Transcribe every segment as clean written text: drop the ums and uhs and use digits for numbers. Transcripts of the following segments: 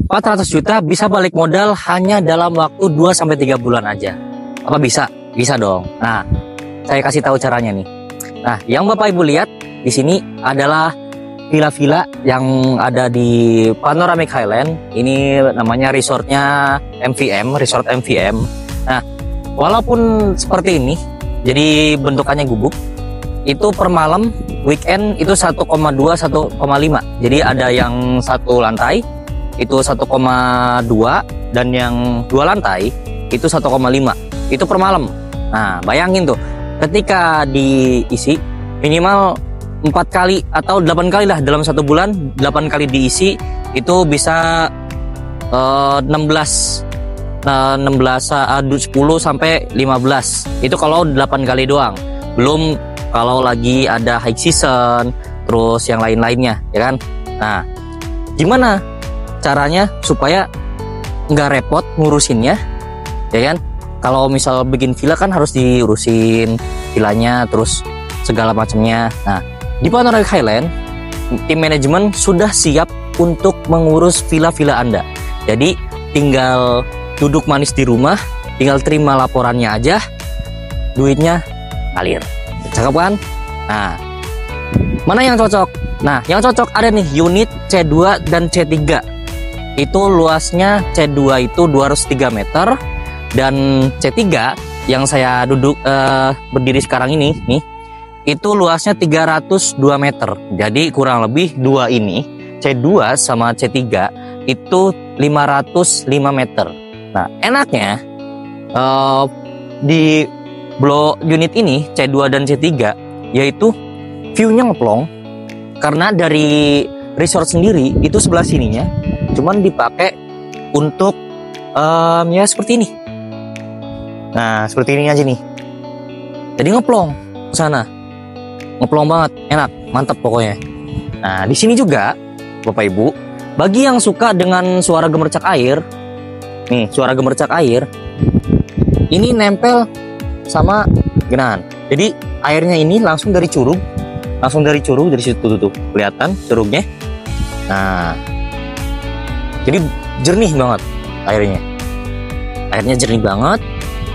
400 juta bisa balik modal hanya dalam waktu 2-3 bulan aja. Apa bisa? Bisa dong. Nah, saya kasih tahu caranya nih. Nah, yang Bapak Ibu lihat di sini adalah villa-villa yang ada di Panoramic Highland. Ini namanya resortnya MVM, Resort MVM. Nah, walaupun seperti ini, jadi bentukannya gubuk, itu per malam weekend itu 1,2, 1,5. Jadi ada yang satu lantai itu 1,2 dan yang 2 lantai itu 1,5. Itu per malam. Nah, bayangin tuh, ketika diisi minimal 4 kali atau 8 kali lah dalam 1 bulan, 8 kali diisi itu bisa 16 10 sampai 15. Itu kalau 8 kali doang. Belum kalau lagi ada high season, terus yang lain-lainnya, ya kan? Nah, gimana caranya supaya nggak repot ngurusinnya, ya kan? Kalau misal bikin villa kan harus diurusin villanya, terus segala macamnya. Nah, di Panoramic Highland, tim manajemen sudah siap untuk mengurus villa-villa Anda. Jadi tinggal duduk manis di rumah, tinggal terima laporannya aja, duitnya ngalir. Cakep kan? Nah, mana yang cocok? Nah, yang cocok ada nih unit C2 dan C3. Itu luasnya C2 itu 203 meter dan C3 yang saya duduk berdiri sekarang ini nih, itu luasnya 302 meter. Jadi kurang lebih dua ini C2 sama C3 itu 505 meter. Nah, enaknya di blok unit ini C2 dan C3 yaitu view-nya ngeplong, karena dari resort sendiri itu sebelah sininya cuman dipakai untuk ya seperti ini. Nah, seperti ini aja nih. Jadi ngeplong ke sana. Ngeplong banget, enak, mantap pokoknya. Nah, di sini juga Bapak Ibu, bagi yang suka dengan suara gemercak air, nih suara gemercak air, ini nempel sama genangan. Jadi airnya ini langsung dari curug, dari situ tuh kelihatan curugnya. Nah, jadi jernih banget airnya. Airnya jernih banget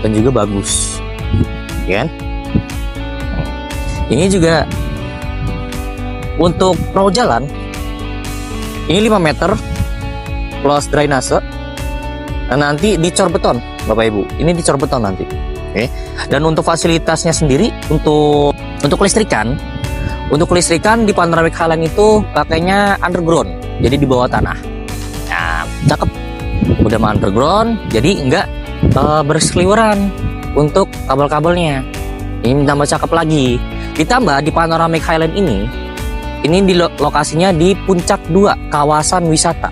dan juga bagus, ya kan? Ini juga untuk perahu jalan. Ini 5 meter plus drainase. Dan nanti dicor beton, Bapak Ibu. Ini dicor beton nanti. Oke. Dan untuk fasilitasnya sendiri untuk listrikan, di Panoramic Highland itu pakainya underground. Jadi di bawah tanah. Nah, cakep. Udah mah underground, jadi enggak berseliweran untuk kabel-kabelnya. Ini tambah cakep lagi. Ditambah di Panoramic Highland ini di lokasinya di puncak 2 kawasan wisata.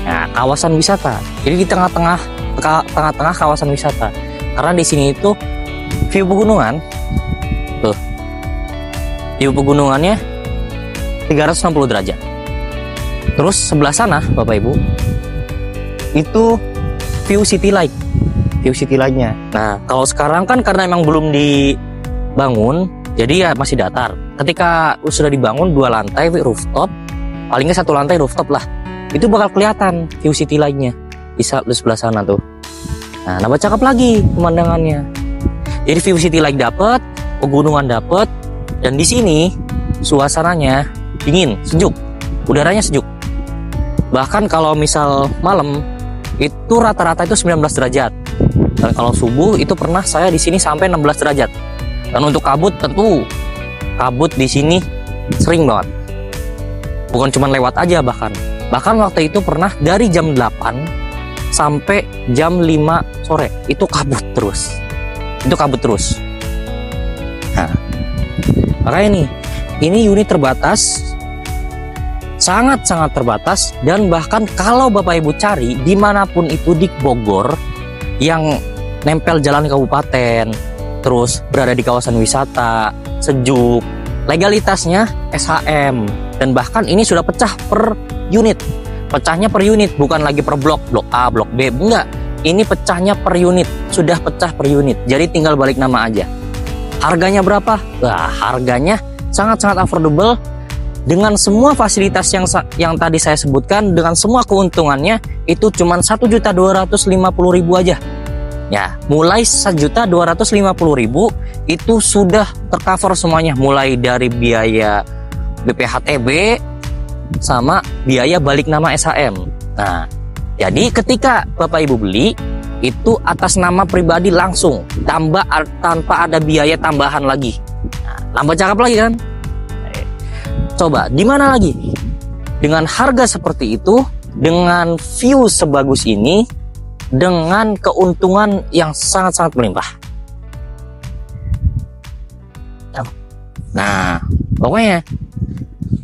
Nah, kawasan wisata. Jadi di tengah-tengah kawasan wisata. Karena di sini itu view pegunungan. Tuh. View pegunungannya 360 derajat. Terus sebelah sana, Bapak Ibu, itu view city light. View city light-nya. Nah, kalau sekarang kan karena emang belum dibangun, jadi ya masih datar. Ketika sudah dibangun 2 lantai rooftop, paling nggak 1 lantai rooftop lah, itu bakal kelihatan view city light-nya di sebelah sana tuh. Nah, nambah cakep lagi pemandangannya. Jadi view city light dapat, pegunungan dapat, dan di sini suasananya dingin, sejuk, udaranya sejuk. Bahkan kalau misal malam itu rata-rata itu 19 derajat. Dan kalau subuh itu pernah saya di sini sampai 16 derajat. Dan untuk kabut, tentu kabut di sini sering banget. Bukan cuma lewat aja, bahkan waktu itu pernah dari jam 8 sampai jam 5 sore itu kabut terus. Nah, makanya nih, ini unit terbatas, sangat-sangat terbatas. Dan bahkan kalau Bapak Ibu cari dimanapun itu di Bogor yang nempel jalan kabupaten, terus berada di kawasan wisata, sejuk, legalitasnya SHM, dan bahkan ini sudah pecah per unit. Pecahnya per unit, bukan lagi per blok A, blok B, enggak. Ini pecahnya per unit, sudah pecah per unit. Jadi tinggal balik nama aja. Harganya berapa? Wah, harganya sangat-sangat affordable dengan semua fasilitas yang tadi saya sebutkan, dengan semua keuntungannya, itu cuma 1.250.000 aja. Ya, mulai 1.250.000 itu sudah tercover semuanya, mulai dari biaya BPHTB sama biaya balik nama SHM. Nah, jadi ketika Bapak Ibu beli itu atas nama pribadi langsung, tanpa ada biaya tambahan lagi. Nah, nambah cakep lagi kan? Coba, di mana lagi? Dengan harga seperti itu, dengan view sebagus ini, dengan keuntungan yang sangat-sangat melimpah. Nah, pokoknya.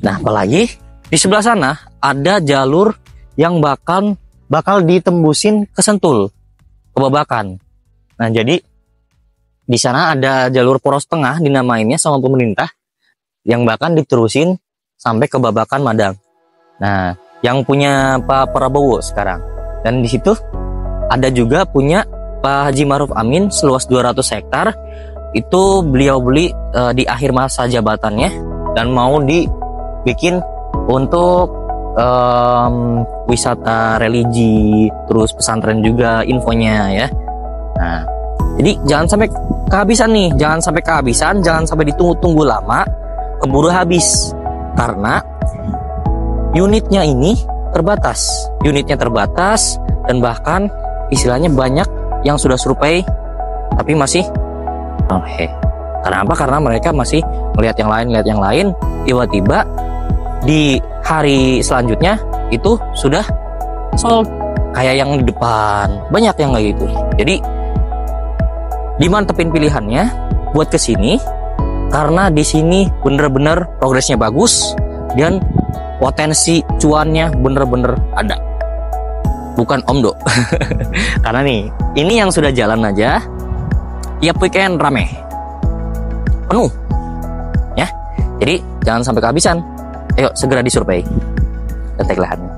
Nah, apalagi di sebelah sana ada jalur yang bakal ditembusin ke Sentul, ke Babakan. Nah, jadi di sana ada jalur poros tengah dinamainnya sama pemerintah, yang bahkan diterusin sampai ke Babakan Madang. Nah, yang punya Pak Prabowo sekarang. Dan di situ ada juga punya Pak Haji Ma'ruf Amin seluas 200 hektar. Itu beliau beli di akhir masa jabatannya dan mau dibikin untuk wisata religi, terus pesantren juga infonya ya. Nah, jadi jangan sampai kehabisan nih, jangan sampai ditunggu-tunggu lama, keburu habis. Karena unitnya ini terbatas, dan bahkan istilahnya banyak yang sudah survei tapi masih Karena apa? Karena mereka masih melihat yang lain, tiba-tiba di hari selanjutnya itu sudah sold kayak yang di depan, banyak yang kayak gitu. Jadi dimantepin pilihannya buat kesini. Karena di sini bener-bener progresnya bagus dan potensi cuannya bener-bener ada. Bukan omdo. Karena nih, ini yang sudah jalan aja, tiap weekend rame, penuh, ya. Jadi jangan sampai kehabisan. Ayo segera disurvei. Ketik lahannya.